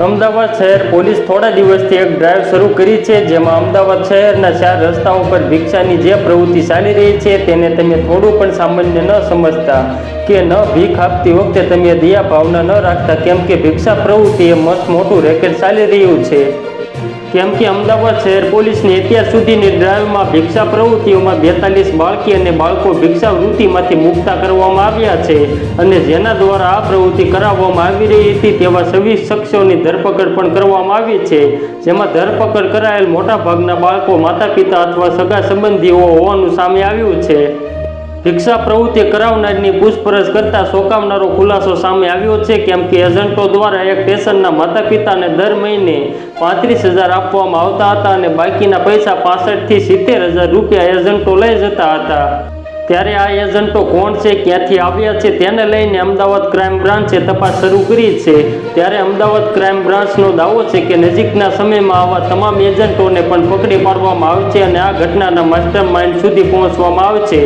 અમદાવાદ શહેર પોલીસ થોડા દિવસથી એક ડ્રાઈવ શરૂ કરી છે, જેમાં અમદાવાદ શહેરના 4 રસ્તાઓ પર ભિક્ષાની જે પ્રવૃત્તિ ચાલી રહી છે તેને તમે થોડું પણ સામાન્ય ન સમજતા કે ન ભીખ આપતી વખતે તમે દયા ભાવના ન રાખતા, કેમ કે ભિક્ષા પ્રવૃત્તિ એ મસ્ત મોટું રેકેટ ચાલી રહ્યું છે. કેમ કે અમદાવાદ શહેર પોલીસની અત્યાર સુધીની ડ્રાઈવમાં ભિક્ષા પ્રવૃત્તિઓમાં 42 બાળકી અને બાળકો ભિક્ષા વૃત્તિમાંથી મુક્ત કરવામાં આવ્યા છે અને જેના દ્વારા આ પ્રવૃત્તિ કરાવવામાં આવી રહી હતી તેવા 26 શખ્સોની ધરપકડ પણ કરવામાં આવી છે, જેમાં ધરપકડ કરાયેલ મોટાભાગના બાળકો માતા પિતા અથવા સગા સંબંધીઓ હોવાનું સામે આવ્યું છે. ભિક્ષા પ્રવૃત્તિ કરાવનારની પૂછપરછ કરતા ચોંકાવનારો ખુલાસો સામે આવ્યો છે, કેમ કે એજન્ટો દ્વારા એક સ્ટેશનના માતા પિતાને દર મહિને 35,000 આપવામાં આવતા હતા અને બાકીના પૈસા 65,000 થી 70,000 રૂપિયા એજન્ટો લઈ જતા હતા. ત્યારે આ એજન્ટો કોણ છે, ક્યાંથી આવ્યા છે તેને લઈને અમદાવાદ ક્રાઇમ બ્રાન્ચે તપાસ શરૂ કરી છે. ત્યારે અમદાવાદ ક્રાઇમ બ્રાન્ચનો દાવો છે કે નજીકના સમયમાં આવા તમામ એજન્ટોને પણ પકડી પાડવામાં આવશે અને આ ઘટનાના માસ્ટર માઇન્ડ સુધી પહોંચવામાં આવશે.